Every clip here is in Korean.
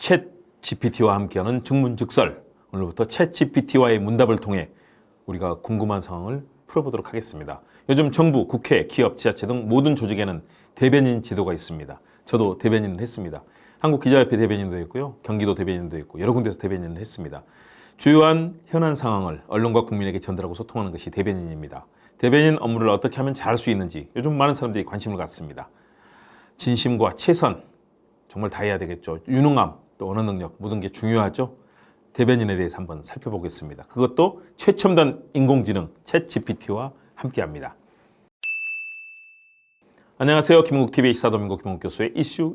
챗 GPT와 함께하는 증문즉설. 오늘부터 챗 GPT와의 문답을 통해 우리가 궁금한 상황을 풀어보도록 하겠습니다. 요즘 정부, 국회, 기업, 지자체 등 모든 조직에는 대변인 제도가 있습니다. 저도 대변인을 했습니다. 한국기자협회 대변인도 했고요. 경기도 대변인도 했고 여러 군데서 대변인을 했습니다. 주요한 현안 상황을 언론과 국민에게 전달하고 소통하는 것이 대변인입니다. 대변인 업무를 어떻게 하면 잘할 수 있는지 요즘 많은 사람들이 관심을 갖습니다. 진심과 최선, 정말 다 해야 되겠죠. 유능함, 또 언어 능력, 모든 게 중요하죠. 대변인에 대해서 한번 살펴보겠습니다. 그것도 최첨단 인공지능 챗 GPT와 함께합니다. 안녕하세요. 김국TV 시사도민고 김국 교수의 이슈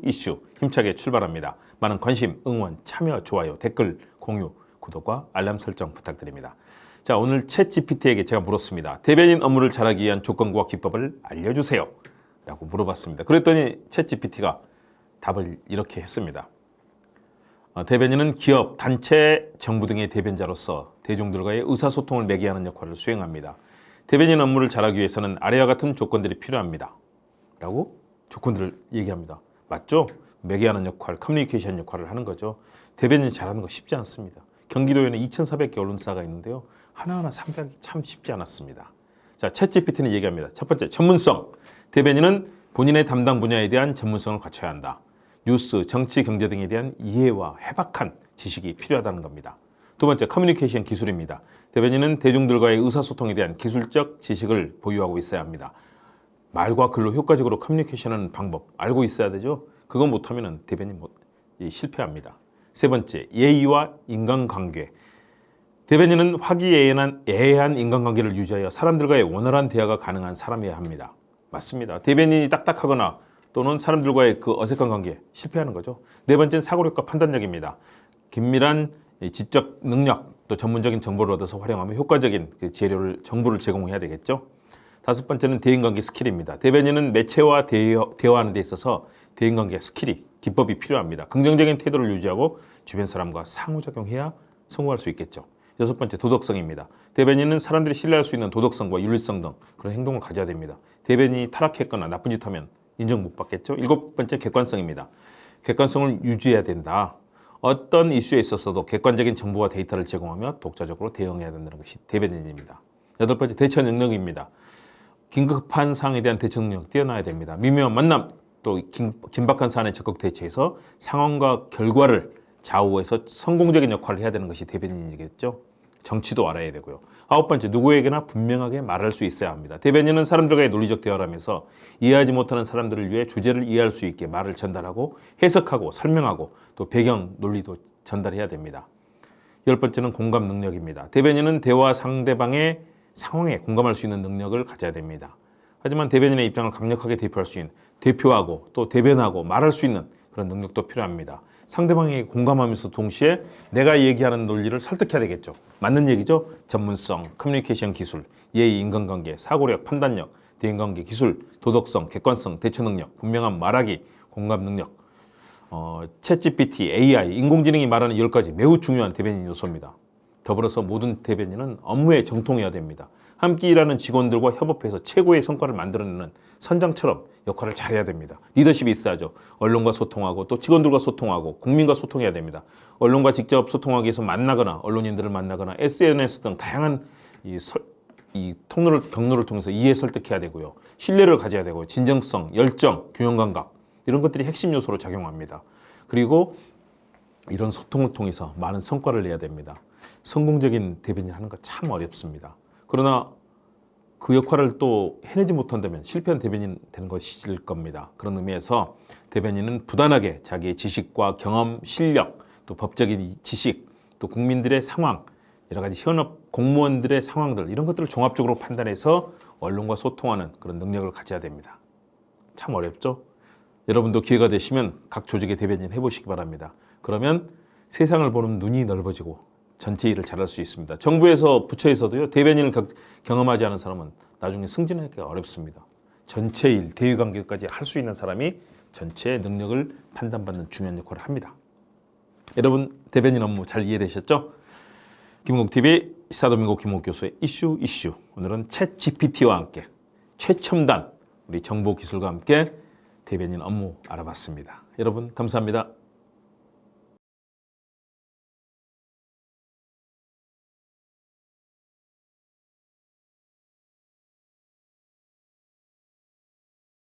힘차게 출발합니다. 많은 관심, 응원, 참여, 좋아요, 댓글, 공유, 구독과 알람 설정 부탁드립니다. 자, 오늘 챗 GPT에게 제가 물었습니다. 대변인 업무를 잘하기 위한 조건과 기법을 알려주세요 라고 물어봤습니다. 그랬더니 챗 GPT가 답을 이렇게 했습니다. 대변인은 기업, 단체, 정부 등의 대변자로서 대중들과의 의사소통을 매개하는 역할을 수행합니다. 대변인 업무를 잘하기 위해서는 아래와 같은 조건들이 필요합니다 라고 조건들을 얘기합니다. 맞죠? 매개하는 역할, 커뮤니케이션 역할을 하는 거죠. 대변인이 잘하는 거 쉽지 않습니다. 경기도에는 2,400개 언론사가 있는데요. 하나하나 상대하기 참 쉽지 않았습니다. 자, 챗 GPT는 얘기합니다. 첫 번째, 전문성. 대변인은 본인의 담당 분야에 대한 전문성을 갖춰야 한다. 뉴스, 정치, 경제 등에 대한 이해와 해박한 지식이 필요하다는 겁니다. 두 번째, 커뮤니케이션 기술입니다. 대변인은 대중들과의 의사소통에 대한 기술적 지식을 보유하고 있어야 합니다. 말과 글로 효과적으로 커뮤니케이션하는 방법 알고 있어야 되죠. 그거 못하면 대변인 실패합니다. 세 번째, 예의와 인간관계. 대변인은 화기애애한 인간관계를 유지하여 사람들과의 원활한 대화가 가능한 사람이어야 합니다. 맞습니다. 대변인이 딱딱하거나 또는 사람들과의 그 어색한 관계 실패하는 거죠. 네 번째는 사고력과 판단력입니다. 긴밀한 지적 능력 또 전문적인 정보를 얻어서 활용하며 효과적인 그 재료를 정보를 제공해야 되겠죠. 다섯 번째는 대인관계 스킬입니다. 대변인은 매체와 대화하는 데 있어서 대인관계 스킬이 기법이 필요합니다. 긍정적인 태도를 유지하고 주변 사람과 상호작용해야 성공할 수 있겠죠. 여섯 번째, 도덕성입니다. 대변인은 사람들이 신뢰할 수 있는 도덕성과 윤리성 등 그런 행동을 가져야 됩니다. 대변인이 타락했거나 나쁜 짓 하면 인정 못 받겠죠. 일곱 번째, 객관성입니다. 객관성을 유지해야 된다. 어떤 이슈에 있어서도 객관적인 정보와 데이터를 제공하며 독자적으로 대응해야 된다는 것이 대변인입니다. 여덟 번째, 대처 능력입니다. 긴급한 사항에 대한 대처 능력 뛰어나야 됩니다. 미묘한 만남, 또 긴박한 사안에 적극 대처해서 상황과 결과를 좌우해서 성공적인 역할을 해야 되는 것이 대변인이겠죠. 정치도 알아야 되고요. 아홉 번째, 누구에게나 분명하게 말할 수 있어야 합니다. 대변인은 사람들과의 논리적 대화를 하면서 이해하지 못하는 사람들을 위해 주제를 이해할 수 있게 말을 전달하고 해석하고 설명하고 또 배경 논리도 전달해야 됩니다. 열 번째는 공감 능력입니다. 대변인은 대화 상대방의 상황에 공감할 수 있는 능력을 가져야 됩니다. 하지만 대변인의 입장을 강력하게 대표하고 또 대변하고 말할 수 있는 그런 능력도 필요합니다. 상대방에게 공감하면서 동시에 내가 얘기하는 논리를 설득해야 되겠죠. 맞는 얘기죠. 전문성, 커뮤니케이션 기술, 예의, 인간관계, 사고력, 판단력, 대인관계 기술, 도덕성, 객관성, 대처 능력, 분명한 말하기, 공감 능력, 챗 GPT, AI, 인공지능이 말하는 10가지 매우 중요한 대변인 요소입니다. 더불어서 모든 대변인은 업무에 정통해야 됩니다. 함께 일하는 직원들과 협업해서 최고의 성과를 만들어내는 선장처럼 역할을 잘해야 됩니다. 리더십이 있어야죠. 언론과 소통하고 또 직원들과 소통하고 국민과 소통해야 됩니다. 언론과 직접 소통하기 위해서 만나거나 언론인들을 만나거나 SNS 등 다양한 이 경로를 통해서 이해 설득해야 되고요. 신뢰를 가져야 되고 진정성, 열정, 균형 감각 이런 것들이 핵심 요소로 작용합니다. 그리고 이런 소통을 통해서 많은 성과를 내야 됩니다. 성공적인 대변인 하는 거 참 어렵습니다. 그러나 그 역할을 또 해내지 못한다면 실패한 대변인 되는 것일 겁니다. 그런 의미에서 대변인은 부단하게 자기의 지식과 경험, 실력, 또 법적인 지식, 또 국민들의 상황, 여러 가지 현업 공무원들의 상황들 이런 것들을 종합적으로 판단해서 언론과 소통하는 그런 능력을 가져야 됩니다. 참 어렵죠? 여러분도 기회가 되시면 각 조직의 대변인 해보시기 바랍니다. 그러면 세상을 보는 눈이 넓어지고 전체 일을 잘할 수 있습니다. 정부에서 부처에서도요. 대변인을 경험하지 않은 사람은 나중에 승진하기가 어렵습니다. 전체 일, 대의관계까지 할 수 있는 사람이 전체의 능력을 판단받는 중요한 역할을 합니다. 여러분 대변인 업무 잘 이해되셨죠? 김국TV 시사도민고 김국 교수의 이슈 오늘은 챗 GPT와 함께 최첨단 우리 정보기술과 함께 대변인 업무 알아봤습니다. 여러분 감사합니다.